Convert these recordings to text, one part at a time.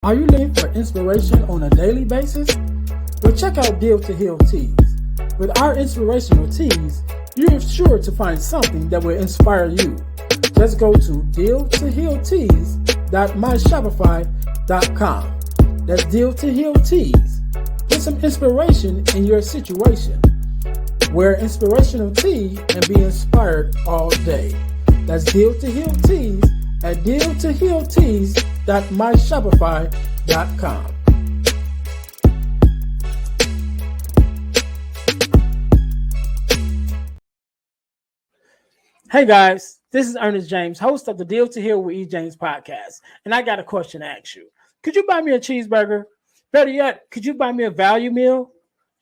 Are you looking for inspiration on a daily basis? Well, check out Deal to Heal Teas. With our inspirational teas, you're sure to find something that will inspire you. Just go to dealtohealteas.myshopify.com. That's Deal to Heal Teas. Get some inspiration in your situation. Wear inspirational tea and be inspired all day. That's Deal to Heal Teas at dealtohealteas.myshopify.com. Hey guys, this is Earnest James, host of the Deal to Heal with E. James podcast, and I got a question to ask you. Could you buy me a cheeseburger? Better yet, could you buy me a value meal?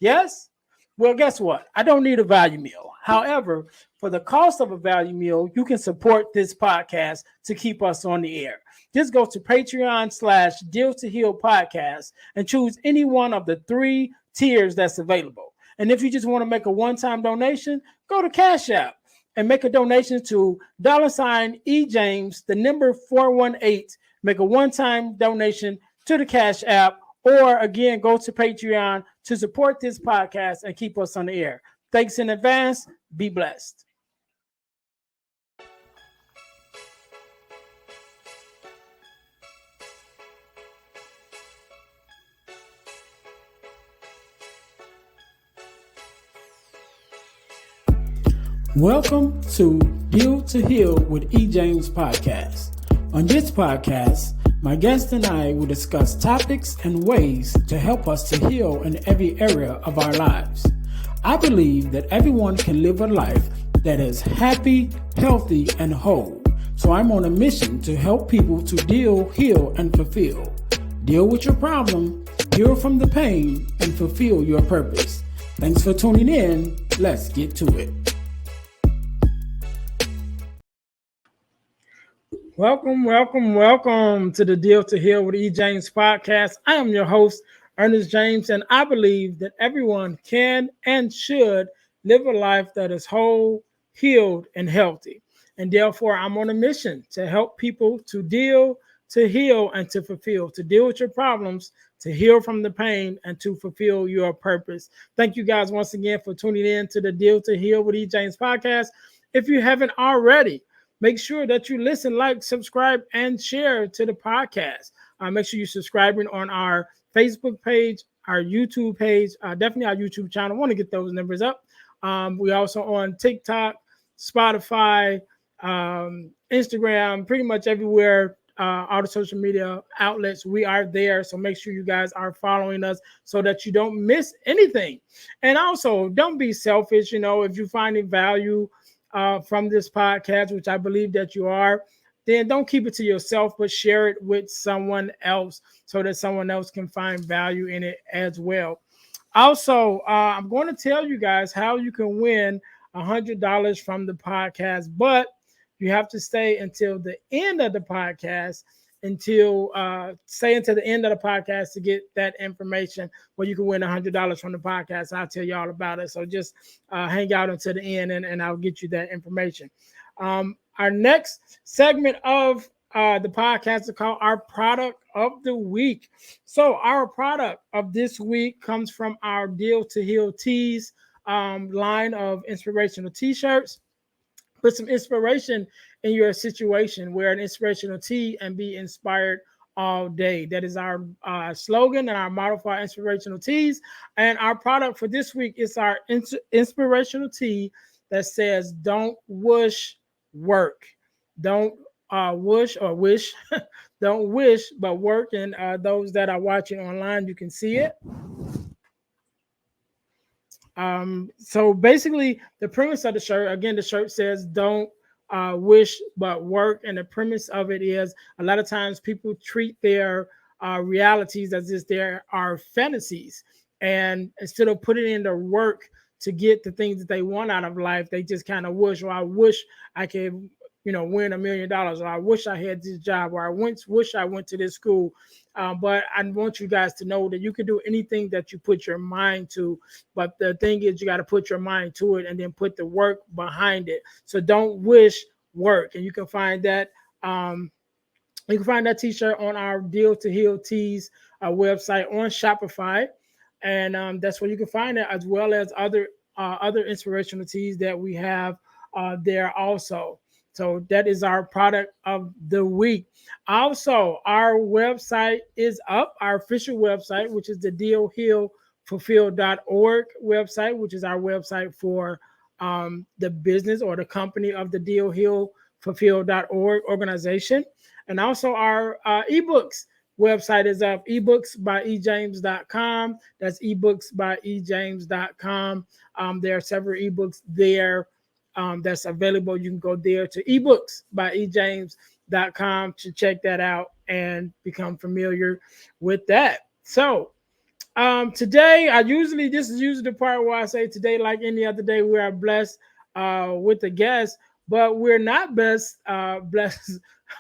Yes? Well, guess what? I don't need a value meal. However, for the cost of a value meal, you can support this podcast to keep us on the air. Just go to Patreon/Deal to Heal podcast and choose any one of the 3 tiers that's available. And if you just want to make a one-time donation, go to Cash App and make a donation to $eJames, the number 418. Make a one-time donation to the Cash App, or again, go to Patreon to support this podcast and keep us on the air. Thanks in advance. Be blessed. Welcome to Deal to Heal with E. James podcast. On this podcast, my guest and I will discuss topics and ways to help us to heal in every area of our lives. I believe that everyone can live a life that is happy, healthy, and whole. So I'm on a mission to help people to deal, heal, and fulfill. Deal with your problem, heal from the pain, and fulfill your purpose. Thanks for tuning in. Let's get to it. Welcome to the Deal to Heal with E. James podcast. I am your host, Earnest James, and I believe that everyone can and should live a life that is whole, healed, and healthy. And therefore, I'm on a mission to help people to deal, to heal, and to fulfill, to deal with your problems, to heal from the pain, and to fulfill your purpose. Thank you guys once again for tuning in to the Deal to Heal with E. James podcast. If you haven't already, make sure that you listen, like, subscribe, and share to the podcast. Make sure you're subscribing on our Facebook page, our YouTube page, definitely our YouTube channel. I want to get those numbers up. We also on TikTok, Spotify, Instagram, pretty much everywhere, all the social media outlets. We are there. So make sure you guys are following us so that you don't miss anything. And also, don't be selfish. If you find value from this podcast, which I believe that you are, then don't keep it to yourself, but share it with someone else so that someone else can find value in it as well. Also, I'm going to tell you guys how you can win $100 from the podcast, but you have to stay until the end of the podcast, until the end of the podcast to get that information where you can win $100 from the podcast. I'll tell you all about it. So just hang out until the end and I'll get you that information. Our next segment of the podcast is called our product of the week. So our product of this week comes from our Deal to Heal Teas line of inspirational t-shirts. Put some inspiration in your situation. Wear an inspirational tee and be inspired all day. That is our slogan and our motto for our inspirational teas. And our product for this week is our inspirational tee that says, "Don't whoosh, work." Don't whoosh or wish. Don't wish, but work. And those that are watching online, you can see it. So basically, the premise of the shirt, again, the shirt says, "Don't wish but work," and the premise of it is a lot of times people treat their realities as if there are fantasies, and instead of putting in the work to get the things that they want out of life, they just kind of wish, "Well, I wish I could win $1 million, or I wish I had this job, or I wish I went to this school." But I want you guys to know that you can do anything that you put your mind to. But the thing is, you got to put your mind to it and then put the work behind it. So don't wish, work. And you can find that You can find that t-shirt on our Deal to Heal Tees website on Shopify, and that's where you can find it, as well as other inspirational tees that we have there also. So that is our product of the week. Also, our website is up, our official website, which is the dealhealfulfill.org website, which is our website for the business or the company of the dealhealfulfill.org organization. And also our ebooks website is up, ebooksbyejames.com. That's ebooksbyejames.com. There are several ebooks there that's available. You can go there to ebooksbyejames.com to check that out and become familiar with that. So today, this is usually the part where I say today, like any other day, we are blessed with the guest, but we're not blessed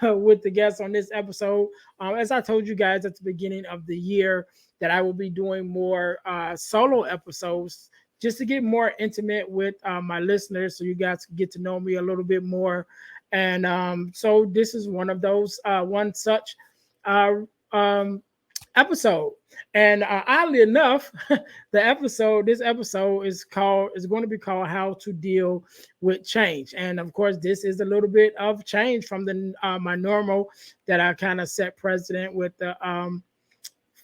with the guests on this episode. As I told you guys at the beginning of the year, that I will be doing more solo episodes just to get more intimate with my listeners, so you guys can get to know me a little bit more. And so this is one of those one such uh, um, episode. And oddly enough, this episode is going to be called "How to Deal with Change." And of course, this is a little bit of change from the my normal that I kind of set precedent with the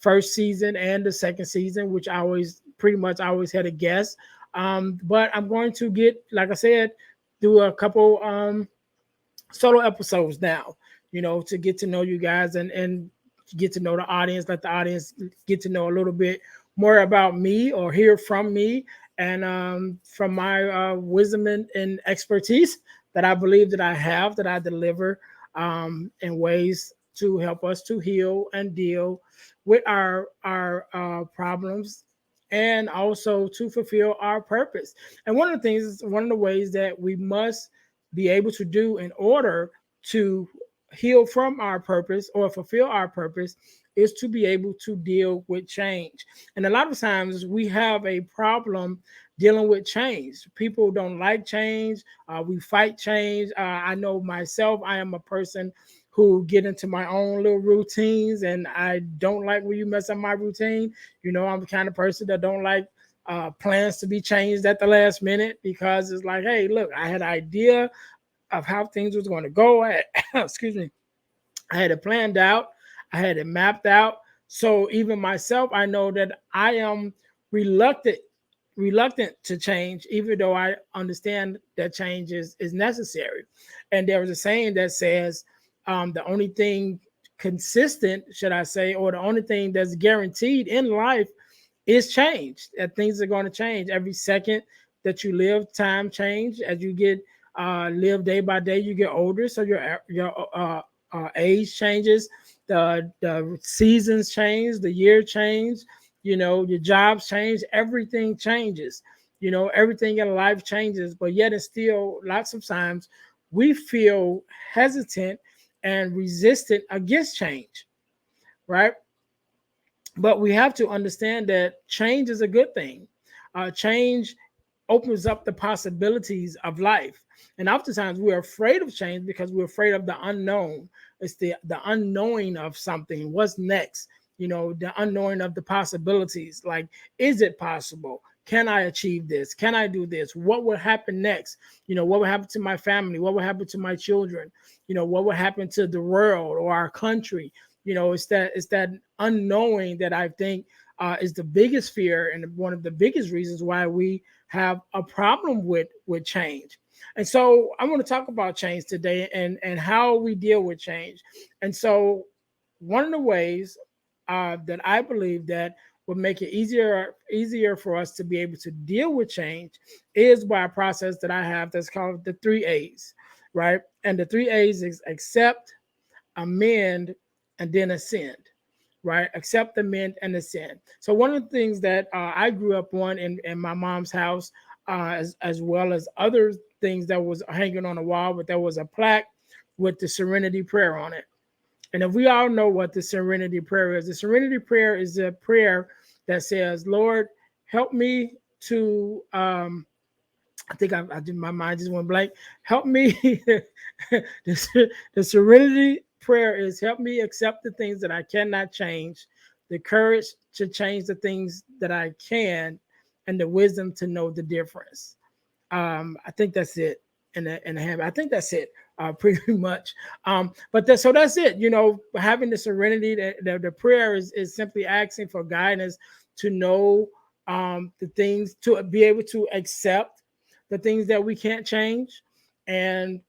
first season and the second season, which I always pretty much always had a guess. But I'm going to get, like I said, do a couple solo episodes now, to get to know you guys and get to know the audience, let the audience get to know a little bit more about me or hear from me and from my wisdom and expertise that I believe that I have, that I deliver in ways to help us to heal and deal with our problems, and also to fulfill our purpose. And one of the ways that we must be able to do in order to heal from our purpose or fulfill our purpose is to be able to deal with change. And a lot of times we have a problem dealing with change. People don't like change. We fight change. I know myself, I am a person who get into my own little routines, and I don't like when you mess up my routine. I'm the kind of person that don't like plans to be changed at the last minute, because it's like, hey, look, I had an idea of how things was going to go. Excuse me. I had it planned out. I had it mapped out. So even myself, I know that I am reluctant to change, even though I understand that change is necessary. And there was a saying that says the only thing consistent, should I say, or the only thing that's guaranteed in life is change. That things are going to change every second that you live. Time change as you get live day by day. You get older, so your age changes. The seasons change. The year change. Your jobs change. Everything changes. Everything in life changes. But yet, it's still lots of times we feel hesitant and resistant against change, right? But we have to understand that change is a good thing. Change opens up the possibilities of life. And oftentimes we're afraid of change because we're afraid of the unknown. It's the unknowing of something. What's next? The unknowing of the possibilities. Like, is it possible? Can I achieve this? Can I do this? What will happen next? What will happen to my family? What will happen to my children? What will happen to the world or our country? It's that unknowing that I think is the biggest fear and one of the biggest reasons why we have a problem with change. And so I want to talk about change today and how we deal with change. And so one of the ways that I believe that would make it easier for us to be able to deal with change is by a process that I have that's called the 3 A's, right? And the 3 A's is accept, amend, and then ascend, right? Accept, amend, and ascend. So one of the things that I grew up on in my mom's house, as well as other things that was hanging on the wall, but there was a plaque with the Serenity Prayer on it. And if we all know what the Serenity Prayer is, the Serenity Prayer is a prayer that says, Lord, help me to I think I did, my mind just went blank. Help me, the serenity prayer is help me accept the things that I cannot change, the courage to change the things that I can, and the wisdom to know the difference. I think that's it. And I think that's it, pretty much. So that's it. Having the serenity, the prayer is simply asking for guidance to know the things, to be able to accept the things that we can't change, and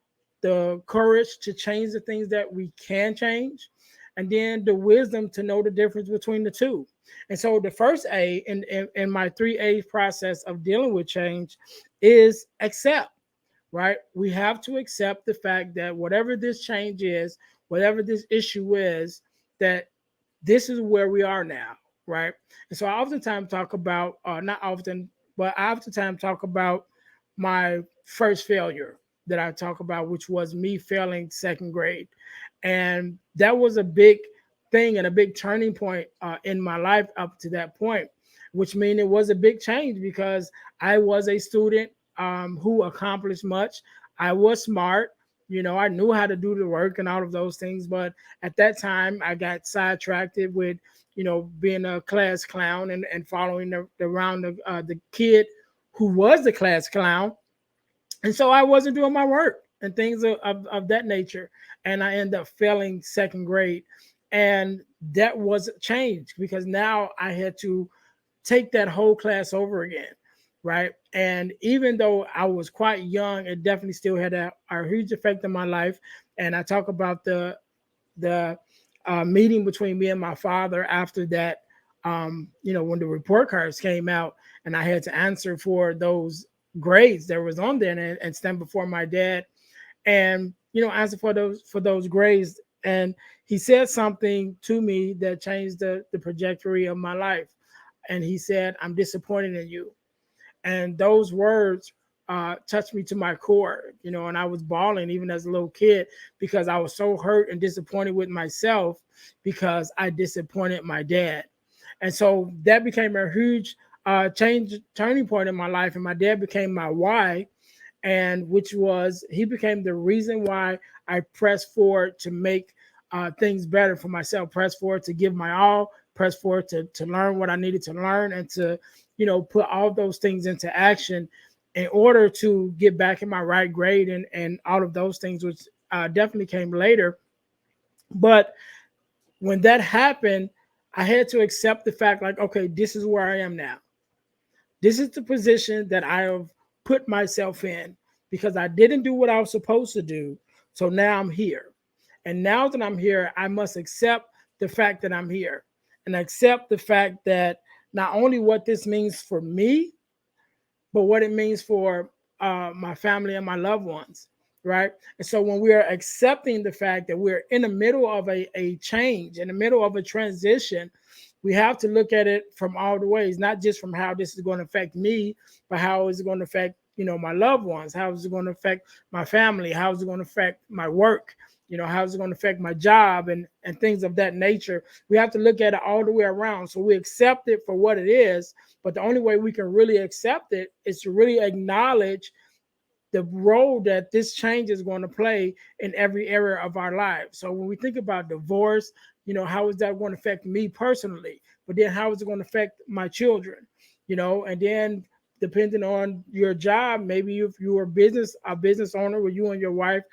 the courage to change the things that we can change, and then the wisdom to know the difference between the two. And so the first A in my 3A process of dealing with change is accept, right? We have to accept the fact that whatever this change is, whatever this issue is, that this is where we are now, right? And so I oftentimes talk about, not often, but I oftentimes talk about my first failure that I talk about, which was me failing second grade. And that was a big thing and a big turning point in my life up to that point, which means it was a big change because I was a student who accomplished much. I was smart. I knew how to do the work and all of those things. But at that time, I got sidetracked with, being a class clown and following around the kid who was the class clown. And so I wasn't doing my work and things of that nature. And I ended up failing second grade. And that was a change because now I had to take that whole class over again, right? And even though I was quite young, it definitely still had a huge effect on my life. And I talk about the meeting between me and my father after that. When the report cards came out, and I had to answer for those grades that was on there, and stand before my dad, and answer for those grades. And he said something to me that changed the trajectory of my life. And he said, "I'm disappointed in you." And those words touched me to my core, and I was bawling even as a little kid because I was so hurt and disappointed with myself because I disappointed my dad. And so that became a huge turning point in my life. And my dad became my why, and which was he became the reason why I pressed forward to make things better for myself, press forward to give my all, press forward to learn what I needed to learn, and to put all those things into action in order to get back in my right grade, and all of those things, which definitely came later. But when that happened, I had to accept the fact, like, okay, this is where I am now. This is the position that I have put myself in because I didn't do what I was supposed to do. So now I'm here. And now that I'm here, I must accept the fact that I'm here, and accept the fact that not only what this means for me, but what it means for my family and my loved ones, right? And so when we are accepting the fact that we're in the middle of a change, in the middle of a transition, we have to look at it from all the ways, not just from how this is going to affect me, but how is it going to affect, my loved ones? How is it going to affect my family? How is it going to affect my work? How is it going to affect my job, and things of that nature? We have to look at it all the way around. So we accept it for what it is, but the only way we can really accept it is to really acknowledge the role that this change is going to play in every area of our lives. So when we think about divorce, how is that going to affect me personally? But then how is it going to affect my children? And then depending on your job, maybe if you were a business owner, where you and your wife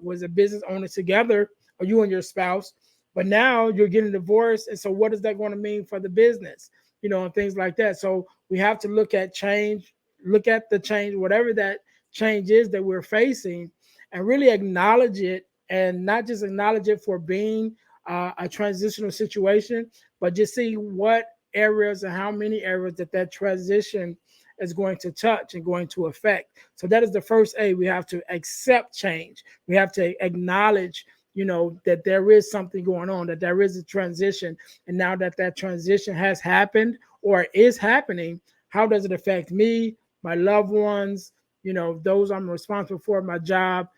was a business owner together, or you and your spouse, but now you're getting divorced. And so what is that going to mean for the business? And things like that. So we have to look at the change, whatever that change is that we're facing, and really acknowledge it, and not just acknowledge it for being a transitional situation, but just see what areas and how many areas that transition is going to touch and going to affect. So that is the first A. We have to accept change. We have to acknowledge, that there is something going on, that there is a transition. And now that transition has happened or is happening, how does it affect me, my loved ones, those I'm responsible for, my job,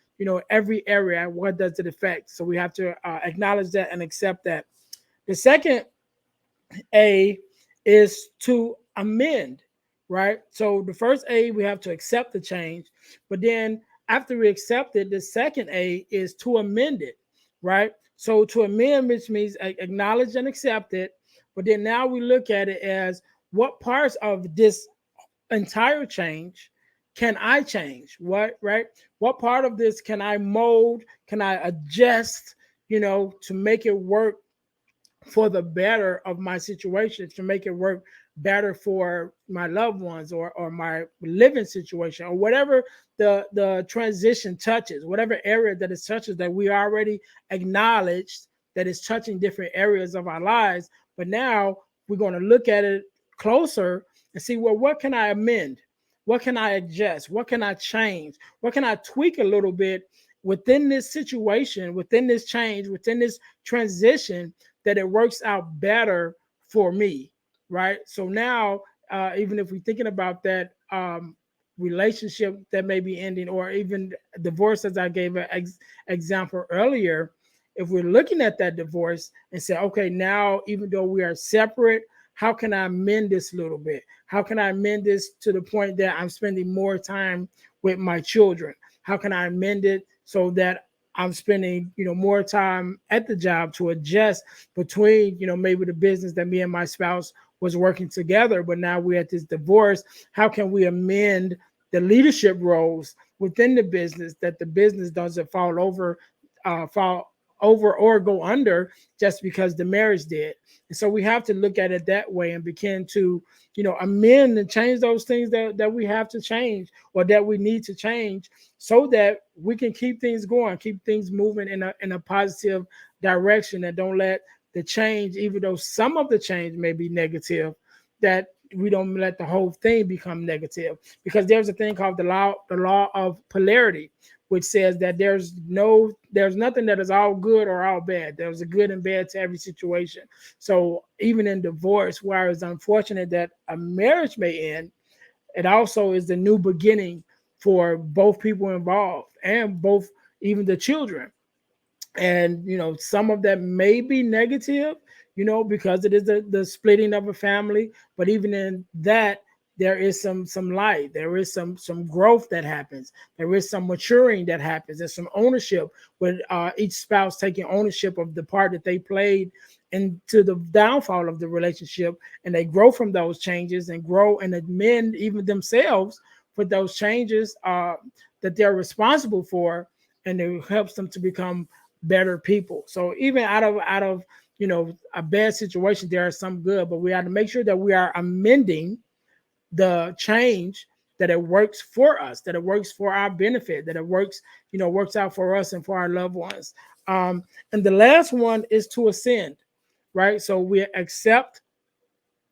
every area? What does it affect? So we have to acknowledge that and accept that. The second A is to amend, right? So the first A, we have to accept the change, but then after we accept it, the second A is to amend it, right? So to amend, which means acknowledge and accept it, but then now we look at it as what parts of this entire change can I change? What, right? What part of this can I mold? Can I adjust, to make it work for the better of my situation, to make it work better for my loved ones, or my living situation, or whatever the transition touches, whatever area that it touches, that we already acknowledged that it's touching different areas of our lives. But now we're going to look at it closer and see, well, what can I amend? What can I adjust? What can I change? What can I tweak a little bit within this situation, within this change, within this transition, that it works out better for me, right? So now, even if we're thinking about that relationship that may be ending, or even divorce, as I gave an example earlier, if we're looking at that divorce and say, okay, now, even though we are separate, how can I amend this a little bit? How can I amend this to the point that I'm spending more time with my children? How can I amend it so that I'm spending, more time at the job to adjust between, maybe the business that me and my spouse was working together, but now we're at this divorce. How can we amend the leadership roles within the business, that the business doesn't fall over or go under just because the marriage did? And so we have to look at it that way and begin to, amend and change those things that we have to change, or that we need to change, so that we can keep things going, keep things moving in a positive direction, and don't let the change, even though some of the change may be negative, that we don't let the whole thing become negative. Because there's a thing called the law of polarity, which says that there's nothing that is all good or all bad. There's a good and bad to every situation. So even in divorce, where it's unfortunate that a marriage may end, it also is the new beginning for both people involved, and both, even the children. And some of that may be negative, because it is the splitting of a family. But even in that, there is some light, there is some growth that happens, there is some maturing that happens, there's some ownership, with each spouse taking ownership of the part that they played into the downfall of the relationship. And they grow from those changes, and grow and amend even themselves for those changes that they're responsible for. And it helps them to become better people. So even out of a bad situation, there are some good, but we have to make sure that we are amending the change, that it works for us, that it works for our benefit, that it works out for us and for our loved ones. And the last one is to ascend, right? So we accept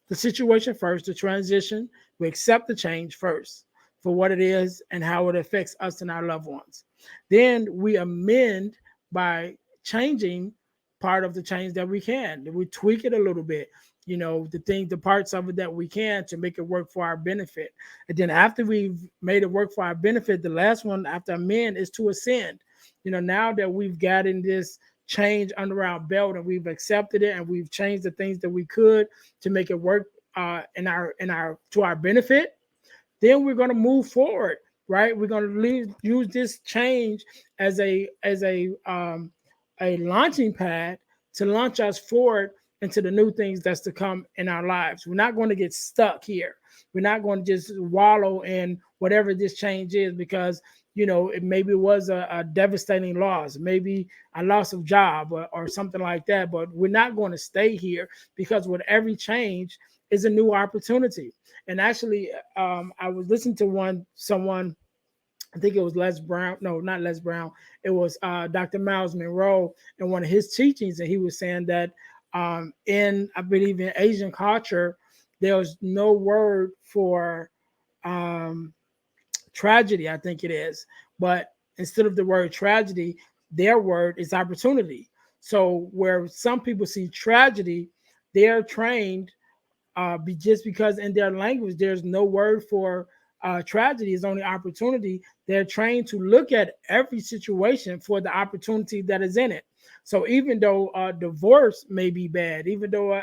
the situation first, the transition. We accept the change first for what it is and how it affects us and our loved ones. Then we amend by changing part of the change that we can. We tweak it a little bit, the parts of it that we can, to make it work for our benefit. And then after we've made it work for our benefit, the last one after amend is to ascend. Now that we've gotten this change under our belt, and we've accepted it, and we've changed the things that we could to make it work to our benefit, then we're going to move forward, right? We're going to use this change as a launching pad to launch us forward into the new things that's to come in our lives. We're not going to get stuck here. We're not going to just wallow in whatever this change is, because it maybe was a devastating loss, maybe a loss of job, or something like that. But we're not going to stay here, because with every change is a new opportunity. And actually, I was listening to someone, I think it was Les Brown. No, not Les Brown. It was Dr. Miles Monroe in one of his teachings. And he was saying that I believe in Asian culture, there's no word for tragedy, I think it is. But instead of the word tragedy, their word is opportunity. So where some people see tragedy, they're trained just because in their language there's no word for tragedy, is only opportunity. They're trained to look at every situation for the opportunity that is in it. So even though divorce may be bad, even though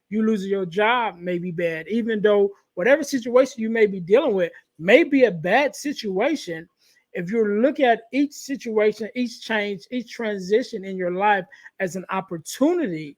you losing your job may be bad, even though whatever situation you may be dealing with may be a bad situation, if you look at each situation, each change, each transition in your life as an opportunity,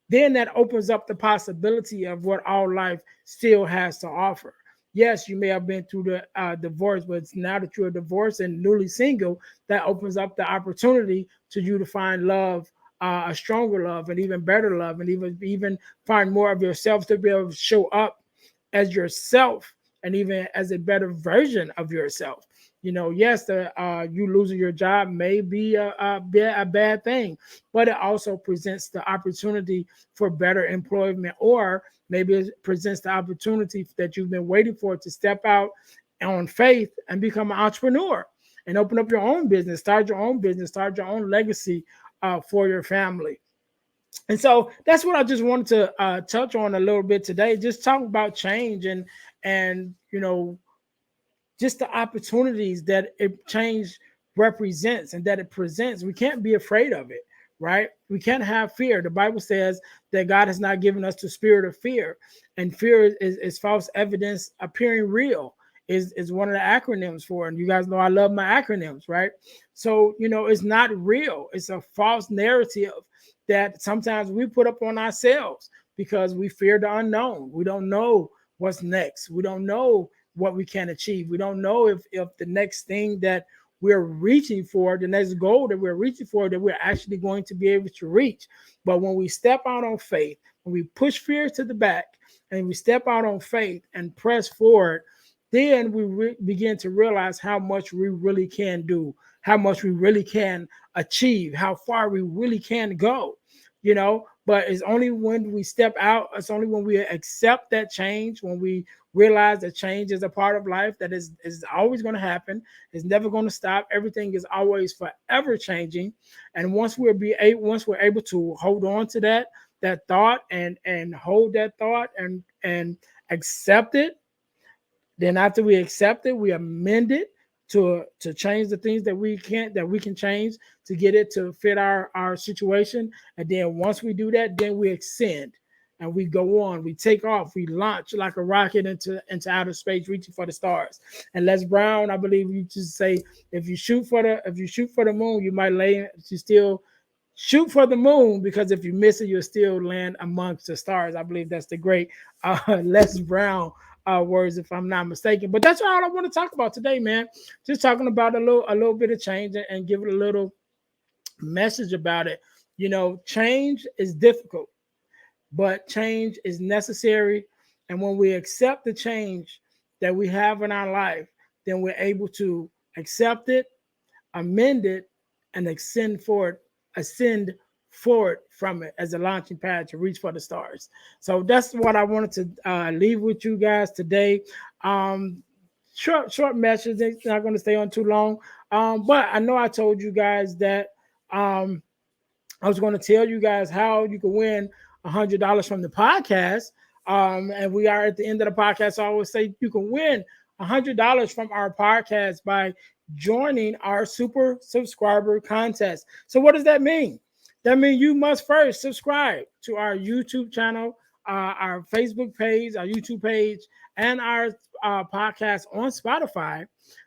then that opens up the possibility of what all life still has to offer. Yes, you may have been through the divorce, but now that you're divorced and newly single, that opens up the opportunity to you to find love, a stronger love, and even better love, and even find more of yourself to be able to show up as yourself and even as a better version of yourself. Yes, the you losing your job may be a bad thing, but it also presents the opportunity for better employment, or maybe it presents the opportunity that you've been waiting for to step out on faith and become an entrepreneur and open up your own business, start your own legacy for your family. And so that's what I just wanted to touch on a little bit today. Just talk about change and just the opportunities that it change represents and that it presents. We can't be afraid of it, right? We can't have fear. The Bible says that God has not given us the spirit of fear, and fear is false evidence appearing real. Is one of the acronyms for it. And you guys know I love my acronyms, right? So, it's not real. It's a false narrative that sometimes we put up on ourselves because we fear the unknown. We don't know what's next. We don't know what we can achieve. We don't know if the next thing that we're reaching for, the next goal that we're reaching for, that we're actually going to be able to reach. But when we step out on faith, when we push fear to the back and we step out on faith and press forward, then we begin to realize how much we really can do, how much we really can achieve, how far we really can go, But it's only when we step out, it's only when we accept that change, when we realize that change is a part of life, that is always going to happen, it's never going to stop. Everything is always forever changing. And once we're able to hold on to that thought and hold that thought and accept it, then after we accept it, we amend it to change the things that we can change to get it to fit our situation. And then once we do that, then we ascend and we go on, we take off, we launch like a rocket into outer space, reaching for the stars. And Les Brown, I believe, you just say, if you shoot for the moon, you might still shoot for the moon, because if you miss it, you'll still land amongst the stars. I believe that's the great Les Brown words, if I'm not mistaken. But that's all I want to talk about today, man. Just talking about a little bit of change and give it a little message about it. Change is difficult, but change is necessary. And when we accept the change that we have in our life, then we're able to accept it, amend it, and ascend forward from it as a launching pad to reach for the stars. So that's what I wanted to leave with you guys today. Short message. It's not going to stay on too long. But I know I told you guys that I was going to tell you guys how you can win $100 from the podcast. And we are at the end of the podcast. I always say you can win $100 from our podcast by joining our super subscriber contest. So what does that mean? That means you must first subscribe to our YouTube channel, our Facebook page, our YouTube page, and our podcast on Spotify.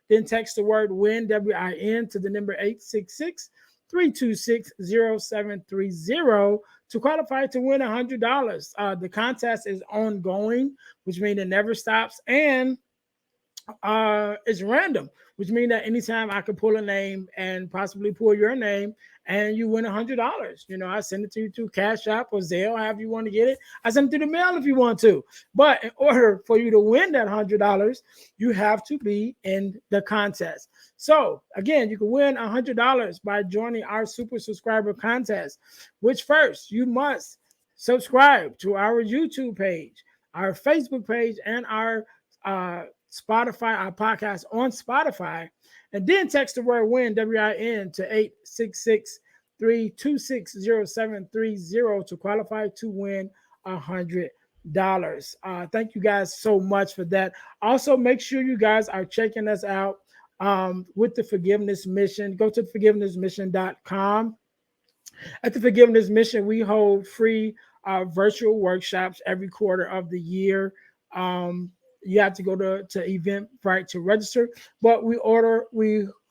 Then text the word WIN, WIN, to the number 866-326-0730 to qualify to win $100. The contest is ongoing, which means it never stops, and it's random, which means that anytime I could pull a name and possibly pull your name and you win $100. I send it to you through Cash App or Zelle, however you want to get it. I send it through the mail if you want to. But in order for you to win that $100, you have to be in the contest. So again, you can win $100 by joining our super subscriber contest, which first you must subscribe to our YouTube page, our Facebook page, and our Spotify, our podcast on Spotify, and then text the word WIN, WIN, to 866-326-0730 to qualify to win $100. Thank you guys so much for that. Also, make sure you guys are checking us out with the Forgiveness Mission. Go to forgivenessmission.com. At the Forgiveness Mission, we hold free virtual workshops every quarter of the year. You have to go to Eventbrite to register, but we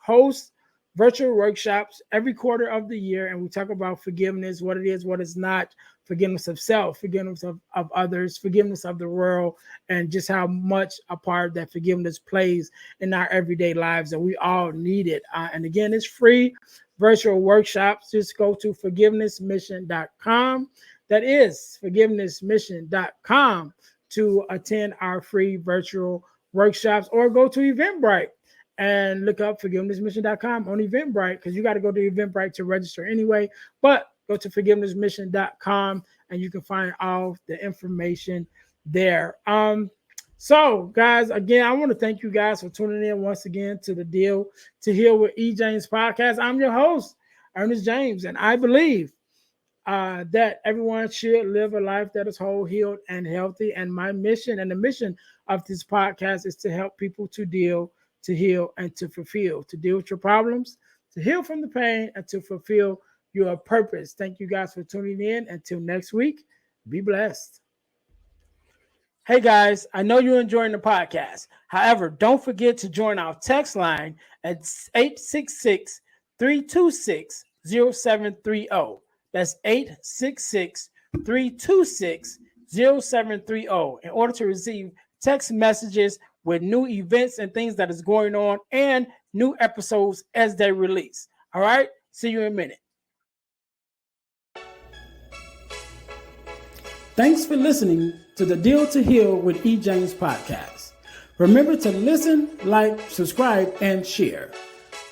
host virtual workshops every quarter of the year, and we talk about forgiveness, what it is, what it's not, forgiveness of self, forgiveness of others, forgiveness of the world, and just how much a part that forgiveness plays in our everyday lives, and we all need it. And again, it's free virtual workshops. Just go to forgivenessmission.com. That is forgivenessmission.com to attend our free virtual workshops, or go to Eventbrite and look up forgivenessmission.com on Eventbrite, because you got to go to Eventbrite to register anyway. But go to forgivenessmission.com and you can find all the information there. So, guys, again, I want to thank you guys for tuning in once again to the Deal to Heal with E. James podcast. I'm your host, Earnest James, and I believe that everyone should live a life that is whole, healed, and healthy. And my mission and the mission of this podcast is to help people to deal, to heal, and to fulfill, to deal with your problems, to heal from the pain, and to fulfill your purpose. Thank you guys for tuning in. Until next week, be blessed. Hey guys, I know you're enjoying the podcast. However, don't forget to join our text line at 866-326-0730. That's 866-326-0730 in order to receive text messages with new events and things that is going on and new episodes as they release. All right, see you in a minute. Thanks for listening to the Deal to Heal with E. James podcast. Remember to listen, like, subscribe, and share.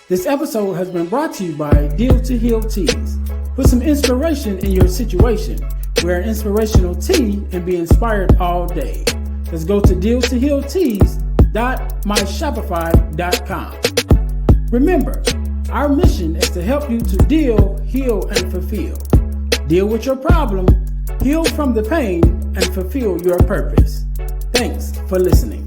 This episode has been brought to you by Deal to Heal Teas. Put some inspiration in your situation. Wear an inspirational tea and be inspired all day. Let's go to dealtohealteas.myshopify.com. Remember, our mission is to help you to deal, heal, and fulfill. Deal with your problem, heal from the pain, and fulfill your purpose. Thanks for listening.